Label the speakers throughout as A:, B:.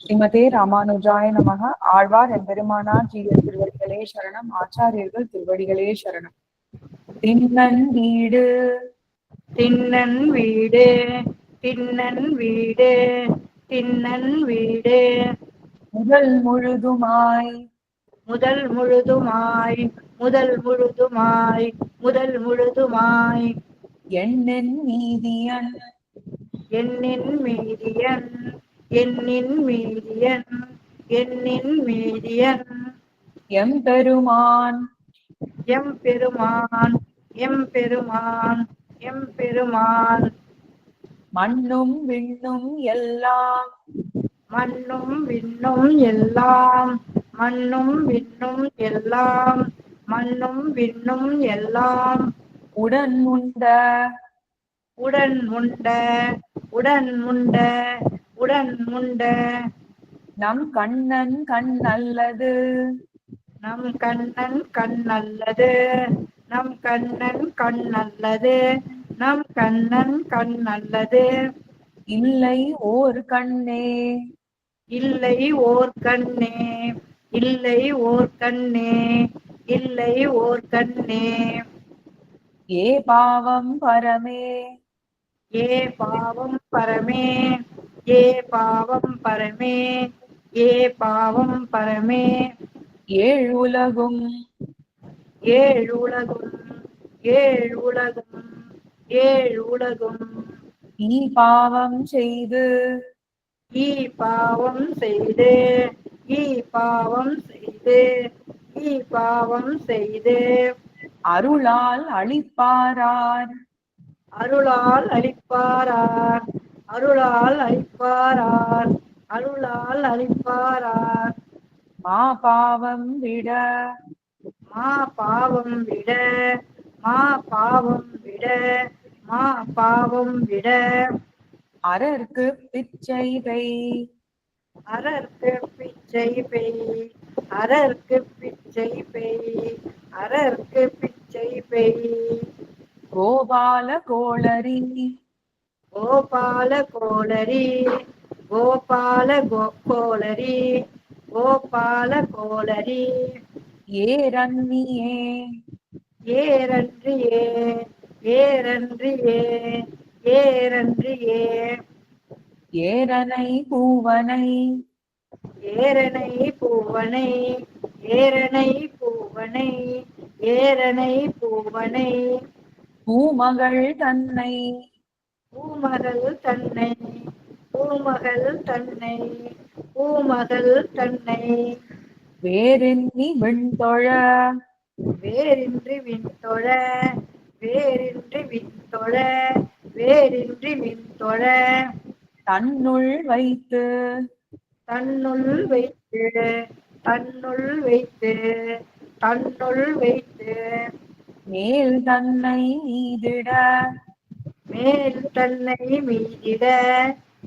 A: ஸ்ரீமதே ராமானுஜாய நமக. ஆழ்வார் எம்பெருமானார் ஜீயர் திருவடிகளே சரணம். ஆச்சாரியர்கள் திருவடிகளே சரணம். திண்ணன் வீடு
B: திண்ணன் வீடு திண்ணன் வீடு திண்ணன் வீடு
A: முதல் முழுதுமாய்
B: முதல் முழுதுமாய் முதல் முழுதுமாய் முதல் முழுதுமாய்
A: எண்ணின் மீதியன்
B: எண்ணின் மீதியன் எண்ணின் மீதியன் எண்ணின் மீதியன்
A: எம்பெருமான்
B: எம்பெருமான் எம்பெருமான் எம்பெருமான்
A: மண்ணும் விண்ணும் எல்லாம்
B: மண்ணும் விண்ணும் எல்லாம் மண்ணும் விண்ணும் எல்லாம் மண்ணும் விண்ணும் எல்லாம்
A: உடன் உண்ட
B: உடன் உண்ட உடன் உண்ட உடன் உண்ட
A: நம் கண்ணன் கண் நல்லது
B: நம் கண்ணன் கண் நல்லது நம் கண்ணன் கண் நல்லது நம் கண்ணன் கண் நல்லது
A: இல்லை ஓர் கண்ணே
B: இல்லை ஓர் கண்ணே இல்லை ஓர் கண்ணே இல்லை ஓர் கண்ணே
A: ஏ பாவம் பரமே
B: ஏ பாவம் பரமே ஏ பாவம் பரமே ஏ பாவம் பரமே
A: ஏழுலகும்
B: ஏழுலகும் ஏழுலகும் ஏழுலகும்
A: நீ பாவம் செய்து
B: ஈ பாவம் செய்து ஈ பாவம் செய்து ஈ பாவம் செய்து
A: அருளால் அளிப்பாரார்
B: அருளால் அளிப்பாரார் அருளால் அளிப்பாரார் அருளால் அளிப்பாரார்
A: மா பாவம் விட
B: மா பாவம் விட மா பாவம் விட மா பாவம் விட
A: அரற்கு பிச்சை பெய்
B: அரற்கு பிச்சை பெய் அரற்கு பிச்சை பெய் அரற்கு பிச்சை பெய்
A: கோபால கோளரி
B: கோபால கோளரி கோபால கோளரி கோபால கோளரி
A: ஏரன்னியே
B: ஏரன்றியே ஏரன்றியே ஏரன்றியே
A: ஏரனை பூவனை
B: ஏரனை பூவனை ஏரனை பூவனை ஏரனை பூவனை
A: பூமகள் தன்னை
B: பூமகள் தன்னை பூமகள் தன்னை பூமகள் தன்னை
A: வேறென்னி விண்தொழ
B: வேரின்றி விண்தொழ வேரின்றி விண்தொழ வேரின்றி விண்தொழ
A: தன்னுள் வைத்து
B: தன்னுள் வைத்து தன்னுள் வைத்து தன்னுள் வைத்து
A: மேல் தன்னை மீதிட
B: மேல் தன்னை மீதிட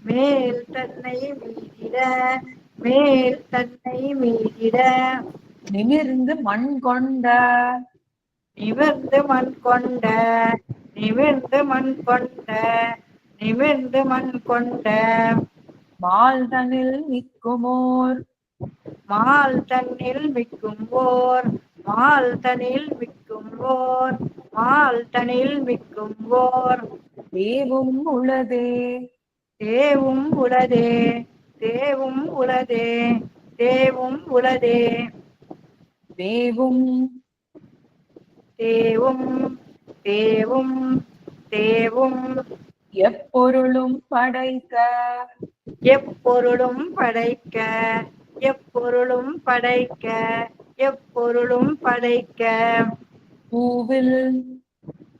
B: மேல் தன்னை மீதிட மேல் தன்னை மீதிட
A: நிமிர்ந்து மண் கொண்ட
B: நிமிர்ந்து மண் கொண்ட நிமிர்ந்து மண் கொண்ட நிமிர்ந்து மண் கொண்ட
A: மால் தனில் நிற்குமோர்
B: மால் தன்னில் மிக்கும்போர் மால் தனில் மிக்கும்போர் மால் தனில் மிக்கும்போர்
A: தேவும் உளதே
B: தேவும் உளதே தேவும் உளதே தேவும் உளதே
A: தேவும்
B: தேவும் தேவும் தேவும்
A: எப்பொருளும் படைக்க
B: எப்பொருளும் படைக்க எப்பொருளும் படைக்க எப்பொருளும் படைக்க
A: பூவில்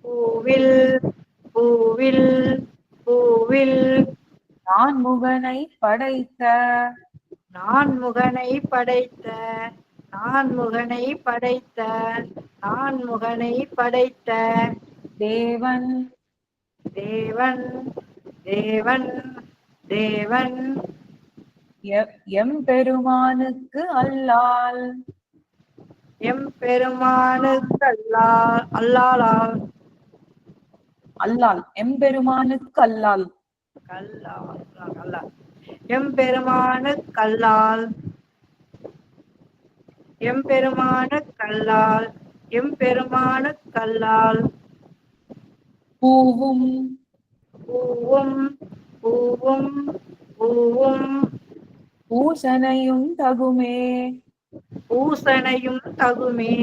B: பூவில் பூவில் பூவில்
A: நான் முகனை படைத்த
B: நான் முகனை படைத்த நான் முகனை படைத்த நான் முகனை படைத்த
A: தேவன்
B: தேவன் தேவன் தேவன்
A: எம்பெருமானுக்கு அல்லால்
B: எம்பெருமானுக்கு அல்லால்
A: அல்லால் எம்பெருமானுக்கு அல்லால்
B: அல்லால் எம்பெருமானுக்கல்லால் எம்பெருமானுக்கல்லால் எம்பெருமானுக்கல்லால்
A: பூவும்
B: பூவும் பூவும் பூவும்
A: பூசனையும் தகுமே.
B: பூசனையும் தகுமே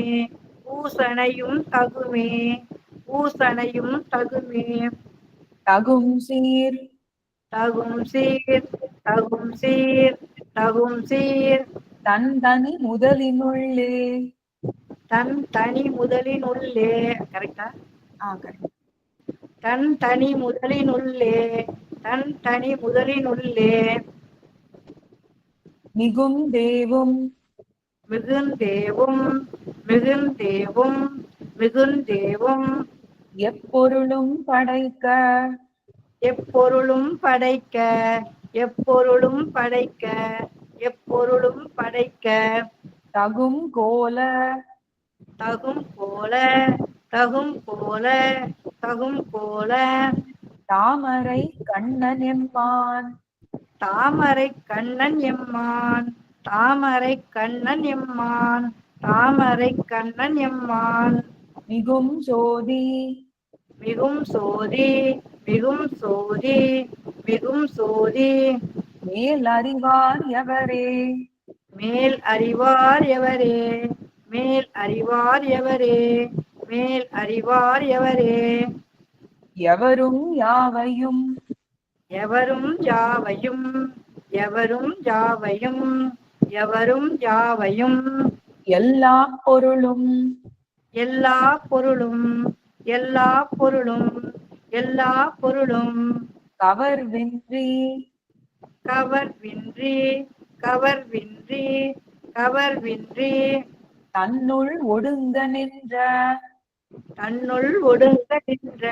B: பூசனையும் தகுமே பூசனையும் தகுமே
A: தகும் சீர்
B: தகும் சீர் தகும் சீர் தகும் சீர்
A: தனி முதலினுள்ளே.
B: தன் தனி முதலினுள்ளே. கரெக்டா?
A: correct.
B: தன் தனி முதலினுள்ளே தன் தனி முதலினுள்ளே
A: மிகும் தேவும்
B: மிகுந்தேவும் மிகுந்தேவும் மிகுந்தேவும்
A: எப்பொருளும் படைக்க
B: எப்பொருளும் படைக்க எப்பொருளும் படைக்க எப்பொருளும் படைக்க
A: தகும் கோல
B: தகும் போல தகும் போல தகும் போல
A: தாமரை கண்ணன் எம்மான்.
B: தாமரை கண்ணன் எம்மான் தாமரை கண்ணன் எம்மான் தாமரை கண்ணன் எம்மான்
A: மிகும் சோதி
B: மிகும் சோதி மிகும் சோதி மிகும் சோதி
A: மேல் அறிவார் எவரே.
B: மேல் அறிவார் எவரே மேல் அறிவார் எவரே மேல் அறிவார் எவரே
A: எவரும் யாவையும்
B: எவரும் யாவையும் எவரும் யாவையும் எவரும் யாவையும்
A: எல்லா பொருளும்
B: எல்லா பொருளும் எல்லா பொருளும் எல்லா பொருளும்
A: கவர்வின்றி
B: கவர்வின்றி கவர்வின்றி கவர்வின்றி
A: தன்னுள் ஒடுங்க நின்ற
B: தன்னுள் ஒடுங்க நின்ற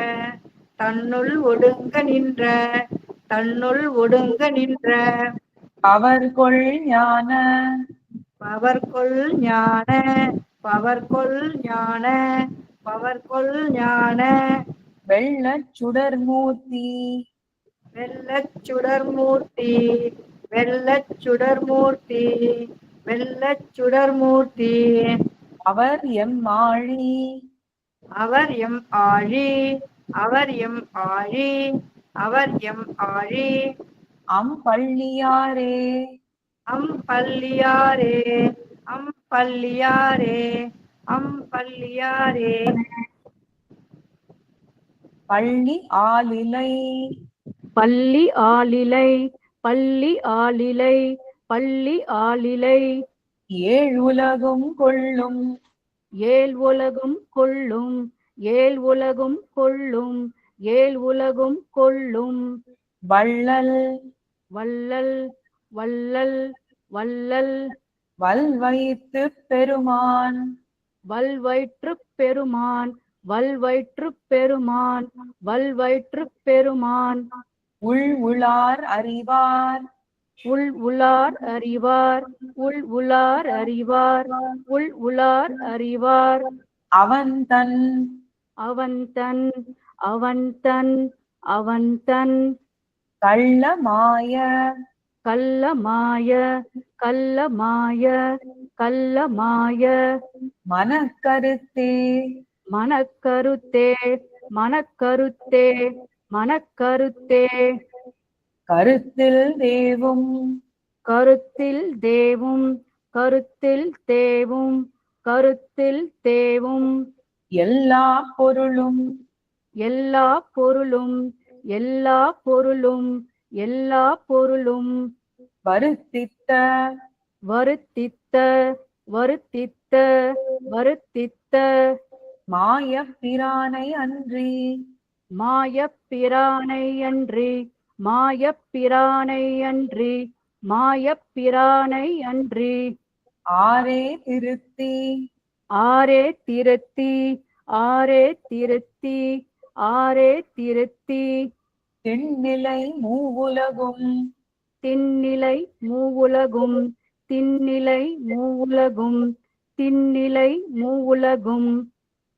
B: தன்னுள் ஒடுங்க நின்ற தன்னுள் ஒடுங்க நின்ற
A: பவர்கொள் ஞான
B: பவர்கொள் ஞான பவர்கொள் ஞான பவர்கொள் ஞான
A: வெள்ளச் சுடர்மூர்த்தி
B: வெள்ளச் சுடர்மூர்த்தி வெள்ளச் சுடர்மூர்த்தி வெள்ளச் சுடர்மூர்த்தி
A: அவர் எம்மாழி
B: அவர் எம் ஆழி அவர் எம் ஆழி அவர் எம் ஆழி
A: அம்பள்ளியாரே
B: அம்பள்ளியாரே அம்பள்ளியாரே அம்பள்ளியாரே
A: பள்ளி ஆலிலை
C: பள்ளி ஆலிலை பள்ளி ஆலிலை பள்ளி ஆலிலை
A: ஏழுலகும் கொள்ளும்
C: ஏழ் உலகும் கொள்ளும் ஏழ் உலகும் கொள்ளும் ஏழ் உலகும் கொள்ளும்
A: வள்ளல்
C: வள்ளல் வள்ளல் வள்ளல்
A: வல்வைத்து பெருமான்
C: வல்வயிற்றுப் பெருமான் வல்வயிற்றுப் பெருமான் வல்வயிற்றுப் பெருமான்
A: உள் உளார் அறிவார்
C: உள் உளார் அறிவார் உள் உளார் அறிவார் உள் உளார் அறிவார்
A: அவன் தன்
C: அவன் தன் அவன் தன் அவன் தன்
A: கள்ளமாய
C: கள்ளமாய கள்ளமாய கள்ளமாய
A: மனக்கருத்தே
C: மனக்கருத்தே மனக்கருத்தே மனக்கருத்தே
A: கருத்தில் தேவும்
C: கருத்தில் தேவும் கருத்தில் தேவும் கருத்தில் தேவும்
A: எல்லா பொருளும்
C: எல்லா பொருளும் எல்லா பொருளும் எல்லா பொருளும்
A: வருத்தித்த
C: வருத்தித்த வருத்தித்த வருத்தித்த
A: மாயப் பிரானை அன்றி
C: மாயப்பிரானை அன்றி மாயப்பிரானை அன்றி மாயப்பிரானை அன்றி
A: ஆரே திருத்தி
C: ஆரே திருத்தி ஆரே திருத்தி ஆரே திருத்தி
A: தென்னிலை மூவுலகும்
C: திண்ணிலை மூவுலகும் திண்ணிலை மூவுலகும் திண்ணிலை மூவுலகும்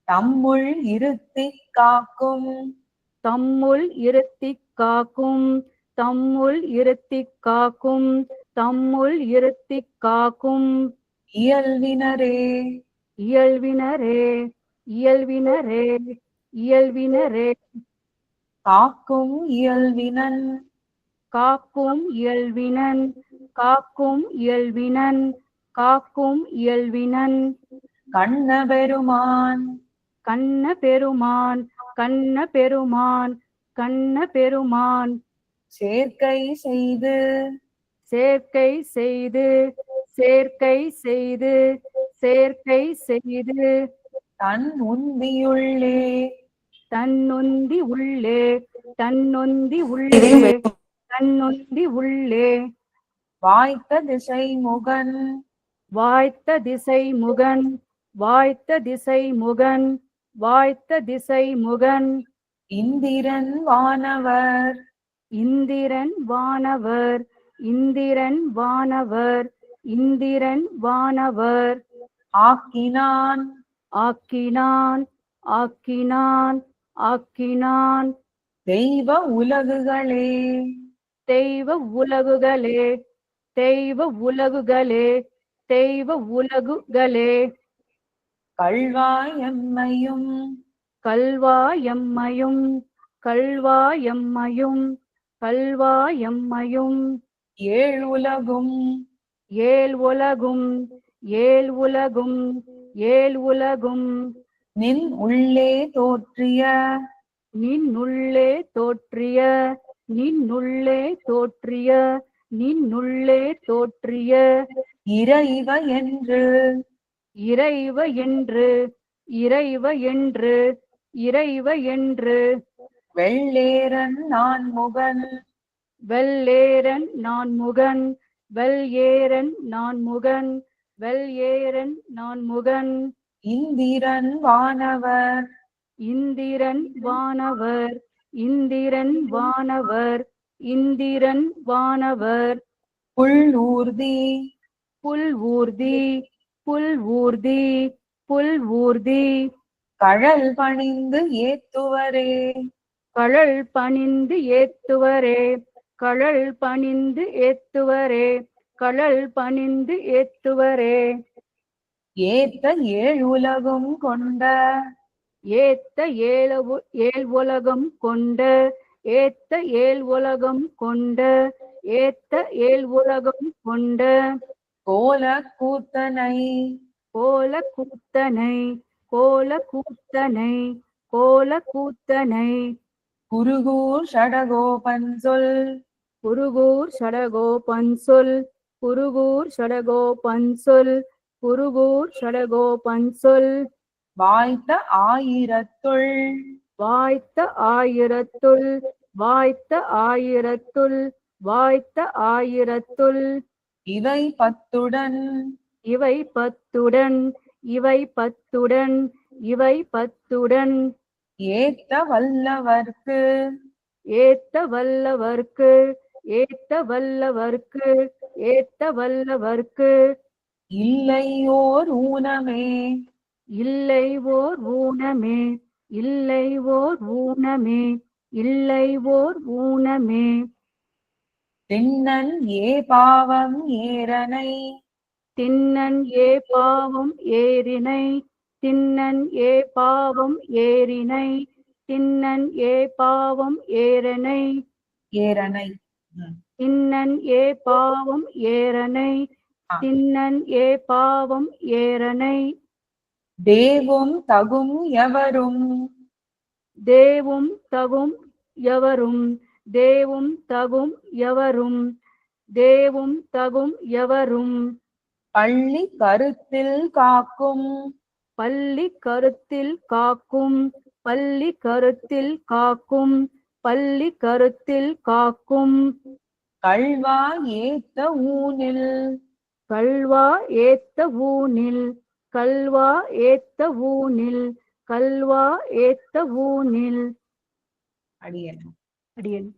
A: தம்முள் இருத்திக் காக்கும்
C: தம்முள் இருத்திக் காக்கும் தம்முள் இருத்திக் காக்கும் தம்முள் இருத்திக் காக்கும்
A: இயல்வினரே
C: இயல்வினரே இயல்வினரே இயல்வினரே
A: காக்கும் இயல்வினன்
C: காக்கும் இயல்வினன் காக்கும் இயல்வினன் காக்கும் இயல்வினன்
A: கண்ண பெருமான்
C: கண்ண பெருமான் கண்ண பெருமான் கண்ண பெருமான்
A: சேர்க்கை செய்து
C: சேர்க்கை செய்து சேர்க்கை செய்து சேர்க்கை செய்து
A: தன் உந்தியுள்ளே
C: தன்னொந்தி உள்ளே தன்னொந்தி உள்ளே தன்னொந்தி உள்ளே
A: வாய்த்த திசை முகன்
C: வாய்த்த திசை முகன் வாய்த்த திசை முகன் வாய்த்த திசை முகன்
A: இந்திரன் வானவர்
C: இந்திரன் வானவர் இந்திரன் வானவர் இந்திரன் வானவர்
A: ஆக்கினான்
C: ஆக்கினான் ஆக்கினான் ஆக்கினான்
A: தெய்வ உலகுகளே
C: தெய்வ உலகுகளே தெய்வ உலகுகளே தெய்வ உலகுகளே
A: கள்வாயம்மையும்
C: கல்வாயம்மையும் கல்வாயம்மையும் கல்வாயம்மையும்
A: ஏழ் உலகும்
C: ஏழ் உலகும் ஏழ் உலகும் ஏழ் உலகும்
A: நின் உள்ளே தோற்றிய
C: நின்னுள்ளே தோற்றிய நின்னுள்ளே தோற்றிய நின்னுள்ளே தோற்றிய
A: இறைவ என்று
C: இறைவ என்று இறைவ என்று இறைவ என்று
A: வெள்ளேரன் நான் முகன்
C: வெள்ளேரன் நான் முகன் வெள்ளேரன் நான் முகன் வெள்ளேரன் நான் முகன்
A: இந்திரன் வானவர்
C: இந்திரன் வானவர் இந்திரன் வானவர் இந்திரன் வானவர்
A: புல்லூர்தி
C: புல் ஊர்தி புல் ஊர்தி புல் ஊர்தி
A: கழல் பணிந்து ஏத்துவரே
C: கழல் பணிந்து ஏத்துவரே கழல் பணிந்து ஏத்துவரே கழல் பணிந்து ஏத்துவரே
A: ஏத்த ஏழ் உலகும் கொண்ட
C: ஏத்த ஏழ் உலகம் கொண்ட ஏத்த ஏழ் உலகம் கொண்ட ஏத்த ஏழ் உலகம் கொண்ட
A: கோல கூத்தனை
C: கோல கூத்தனை கோல கூத்தனை கோல கூத்தனை
A: குருகூர் ஷடகோபன் சொல்
C: குருகூர் ஷடகோபன் சொல் குருகூர் ஷடகோபன் சொல் குருகூர் ஷடகோபன் சொல்
A: வாய்த்த ஆயிரத்துள்
C: வாய்த்த ஆயிரத்துள் வாய்த்த ஆயிரத்துள் வாய்த்த ஆயிரத்துள்
A: இவை பத்துடன்
C: இவை பத்துடன் இவை பத்துடன் இவை பத்துடன்
A: ஏத்த வல்லவர்க்கு
C: ஏத்த வல்லவர்க்கு ஏத்த வல்லவர்க்கு ஏத்த வல்லவர்க்கு
A: இல்லையோர் ஊனமே
C: இல்லை ஓர் ஊனமே இல்லை ஓர் ஊனமே இல்லை ஓர் ஊனமே
A: திண்ணன் ஏ பாவம் ஏரனை
C: திண்ணன் ஏ பாவம் ஏரினை திண்ணன் ஏ பாவம் ஏரினை திண்ணன் ஏ பாவம் ஏரனை
A: ஏரனை
C: திண்ணன் ஏ பாவம் ஏரனை திண்ணன் ஏ பாவம் ஏரனை
A: தேவும் தகும் எவரும்
C: தேவும் தகும் எவரும் தேவும் தகும் எவரும் தேவும் தகும் எவரும்
A: பள்ளி கருத்தில் காக்கும்
C: பள்ளி கருத்தில் காக்கும் பள்ளி கருத்தில் காக்கும் பள்ளி கருத்தில் காக்கும்
A: கள்வா ஏத்த ஊனில்
C: கல்வா ஏத்த ஊனில் கல்வா ஏத்த ஊனில் கல்வா ஏத்த ஊனில்
A: அடியன்
C: அடியன்